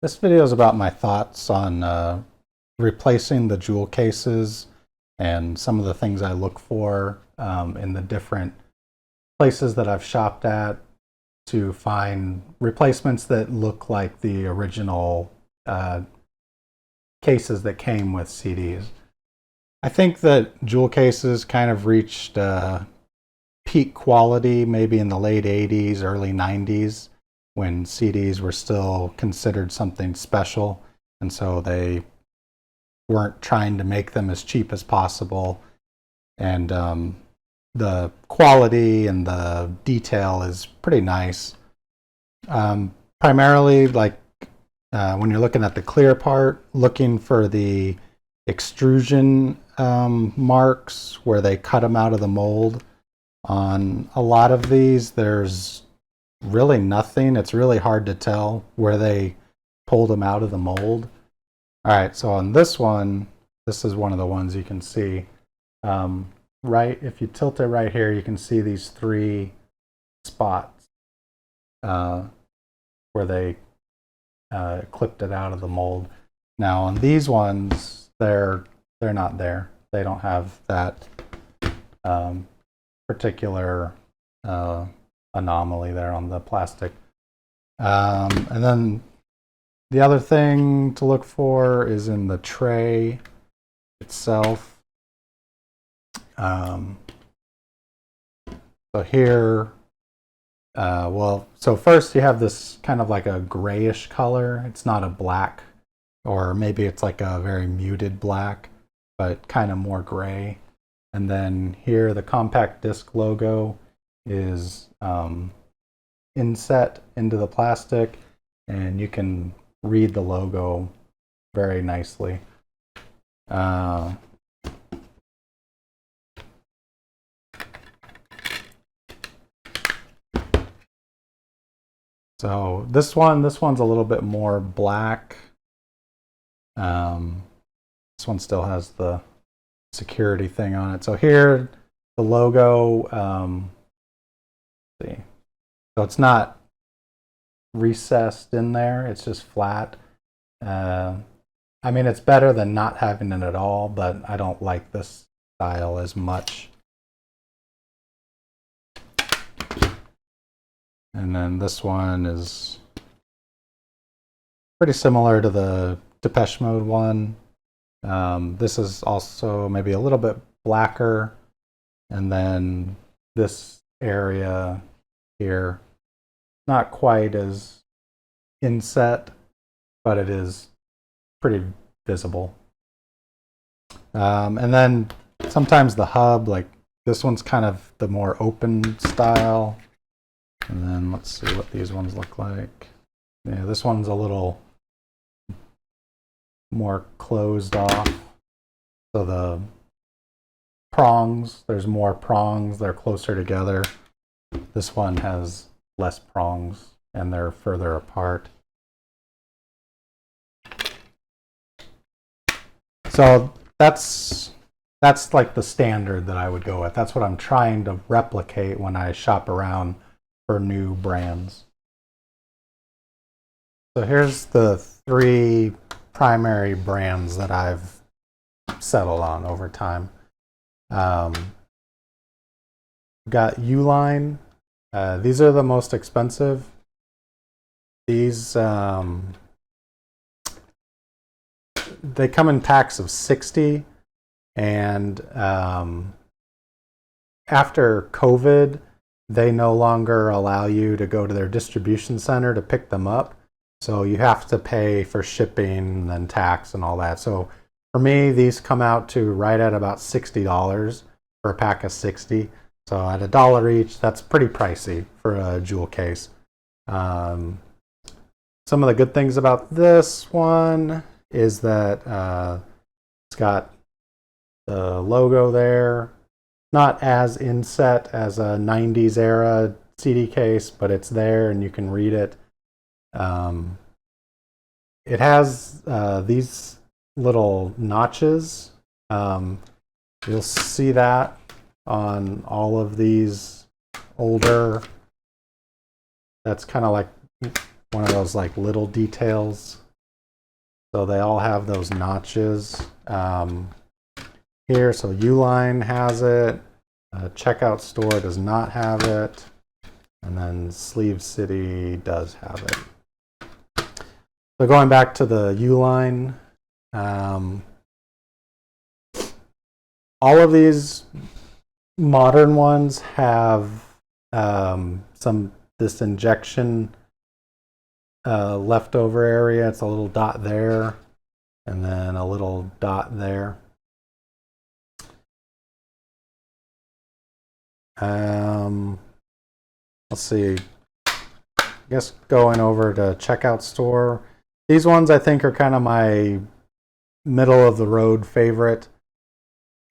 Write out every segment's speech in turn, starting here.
This video is about my thoughts on replacing the jewel cases and some of the things I look for in the different places that I've shopped at to find replacements that look like the original cases that came with CDs. I think that jewel cases kind of reached peak quality maybe in the late 80s, early 90s, when CDs were still considered something special, and so they weren't trying to make them as cheap as possible. And the quality and the detail is pretty nice. Primarily, like when you're looking at the clear part, looking for the extrusion marks where they cut them out of the mold. On a lot of these, there's really nothing. It's really hard to tell where they pulled them out of the mold. All right, so on this one, this is one of the ones you can see. Right, if you tilt it right here, you can see these three spots where they clipped it out of the mold. Now on these ones, they're not there. They don't have that particular anomaly there on the plastic. And then the other thing to look for is in the tray itself. So here, so first you have this kind of like a grayish color. It's not a black, or maybe it's like a very muted black, but kind of more gray. And then here the compact disc logo is inset into the plastic, and you can read the logo very nicely. So this one's a little bit more black. This one still has the security thing on it. So here, the logo, see, so it's not recessed in there, it's just flat. I mean, it's better than not having it at all, but I don't like this style as much. And then this one is pretty similar to the Depeche Mode one. This is also maybe a little bit blacker. And then this area here, not quite as inset, but it is pretty visible. And then sometimes the hub, like this one's kind of the more open style. And then let's see what these ones look like. Yeah, this one's a little more closed off. So the prongs, there's more prongs, they're closer together. This one has less prongs and they're further apart. So that's like the standard that I would go with. That's what I'm trying to replicate when I shop around for new brands. So here's the three primary brands that I've settled on over time. Got ULINE. These are the most expensive. These they come in packs of 60, and after COVID, they no longer allow you to go to their distribution center to pick them up. So you have to pay for shipping and tax and all that. So for me, these come out to right at about $60 for a pack of 60. So at $1 each, that's pretty pricey for a jewel case. Some of the good things about this one is that it's got the logo there. Not as inset as a 90s era CD case, but it's there and you can read it. It has these little notches. You'll see that on all of these older. That's kind of like one of those like little details So they all have those notches here. So ULINE has it. Checkout Store does not have it. And then Sleeve City does have it. So going back to the ULINE, all of these modern ones have this injection leftover area. It's a little dot there and then a little dot there. Let's see. I guess going over to Checkout Store. These ones I think are kind of my middle of the road favorite.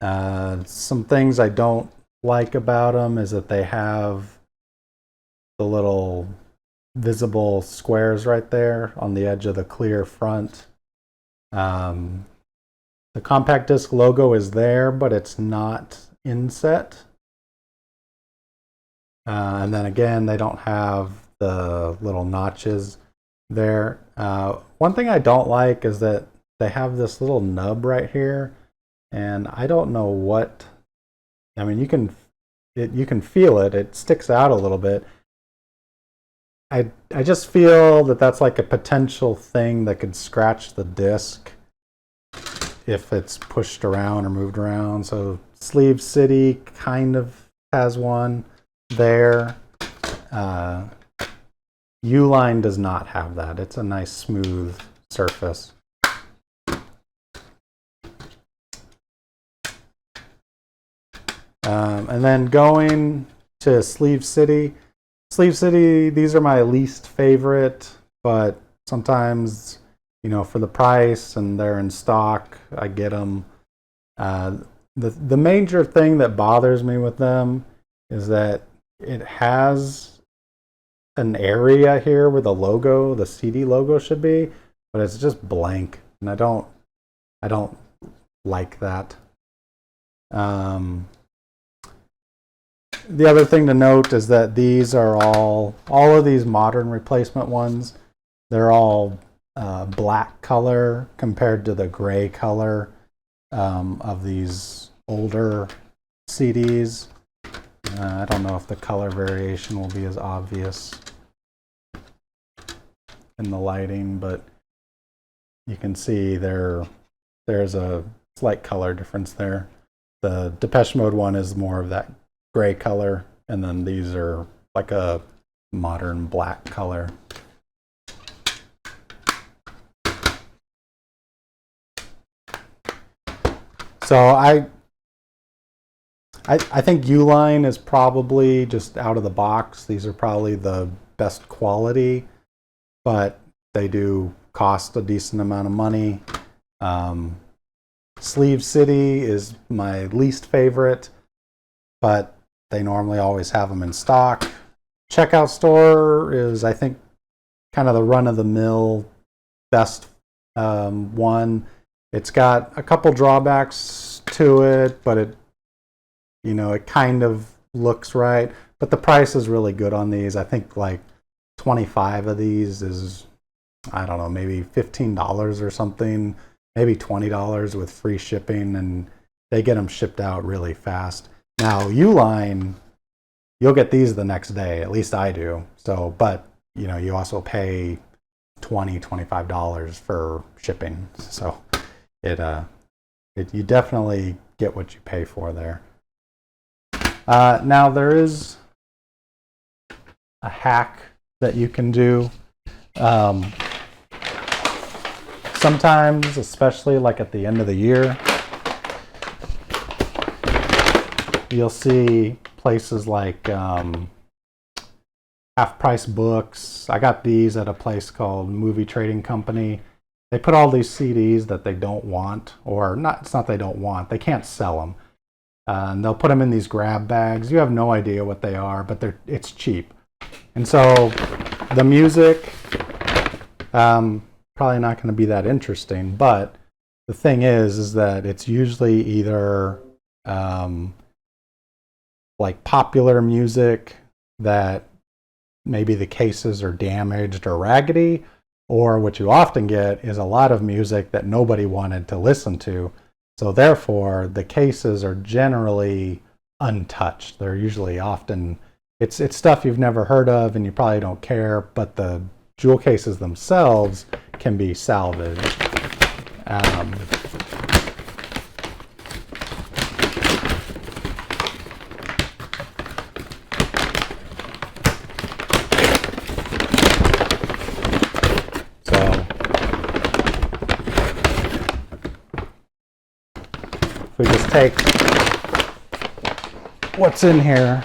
Some things I don't like about them is that they have the little visible squares right there on the edge of the clear front. The compact disc logo is there, but it's not inset. And then again, they don't have the little notches there. One thing I don't like is that they have this little nub right here, and I don't know what. I mean, you can feel it. It sticks out a little bit. I just feel that that's like a potential thing that could scratch the disc if it's pushed around or moved around. So Sleeve City kind of has one there. ULINE does not have that. It's a nice smooth surface. And then going to Sleeve City. Sleeve City, these are my least favorite, but sometimes, you know, for the price and they're in stock, I get them. The major thing that bothers me with them is that it has an area here where the logo, the CD logo should be, but it's just blank, and I don't like that. The other thing to note is that these are all of these modern replacement ones, they're all black color compared to the gray color of these older CDs. I don't know if the color variation will be as obvious in the lighting, but you can see there's a slight color difference there. The Depeche Mode one is more of that gray color, and then these are like a modern black color. So I think ULINE is probably just out of the box. These are probably the best quality, but they do cost a decent amount of money. Sleeve City is my least favorite, but they normally always have them in stock. Checkout Store is, I think, kind of the run-of-the-mill best one. It's got a couple drawbacks to it, but it kind of looks right. But the price is really good on these. I think like 25 of these is, I don't know, maybe $15 or something, maybe $20 with free shipping, and they get them shipped out really fast. Now, ULINE, you'll get these the next day, at least I do. So, but, you also pay $25 for shipping. So you definitely get what you pay for there. Now, there is a hack that you can do. Sometimes, especially like at the end of the year, you'll see places like half-price books. I got these at a place called Movie Trading Company. They put all these CDs that they don't want, or not. It's not they don't want. They can't sell them. And they'll put them in these grab bags. You have no idea what they are, but it's cheap. And so the music, probably not going to be that interesting. But the thing is that it's usually either like popular music that maybe the cases are damaged or raggedy, Or what you often get is a lot of music that nobody wanted to listen to. So therefore, the cases are generally untouched. They're usually often, it's stuff you've never heard of and you probably don't care, but the jewel cases themselves can be salvaged. If we just take what's in here.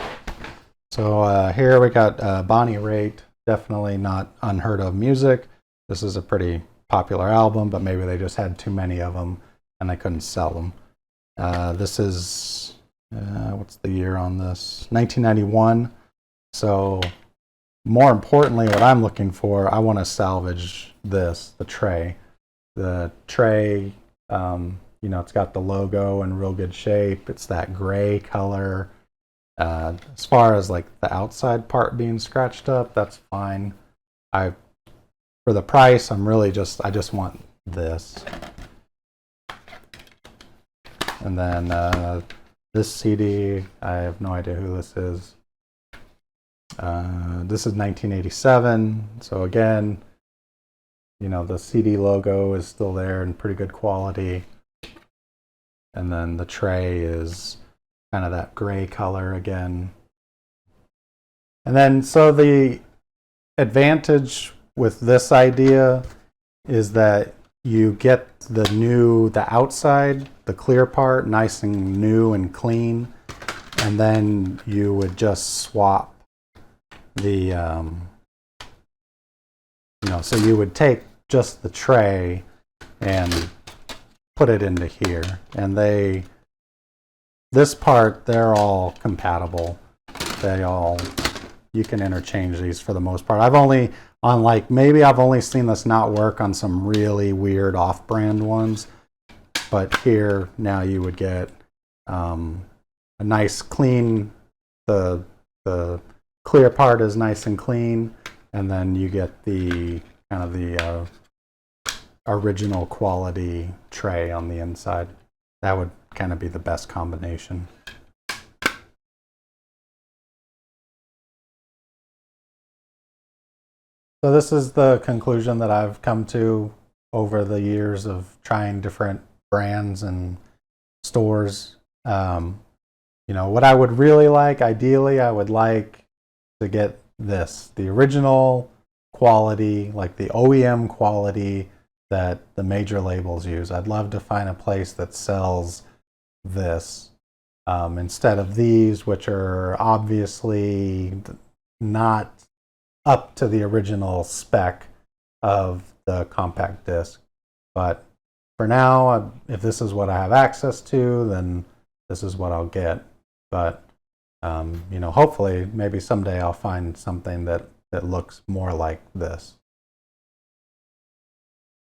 So here we got Bonnie Raitt, definitely not unheard of music. This is a pretty popular album, but maybe they just had too many of them and they couldn't sell them. This is, what's the year on this? 1991. So more importantly, what I'm looking for, I want to salvage this, the tray. The tray, you know, it's got the logo in real good shape. It's that gray color. As far as like the outside part being scratched up, that's fine. For the price, I just want this. And then this CD, I have no idea who this is. This is 1987. So again, you know, the CD logo is still there in pretty good quality. And then the tray is kind of that gray color again. And then, so the advantage with this idea is that you get the outside, the clear part, nice and new and clean. And then you would just swap the, so you would take just the tray and put it into here. And this part, they're all compatible. You can interchange these for the most part. Maybe I've only seen this not work on some really weird off-brand ones. But here, now you would get a nice clean, the clear part is nice and clean, and then you get the kind of the original quality tray on the inside. That would kind of be the best combination. So this is the conclusion that I've come to over the years of trying different brands and stores. What I would really like, ideally, I would like to get this, the original quality, like the OEM quality that the major labels use. I'd love to find a place that sells this instead of these, which are obviously not up to the original spec of the compact disc. But for now, if this is what I have access to, then this is what I'll get. But hopefully, maybe someday I'll find something that looks more like this.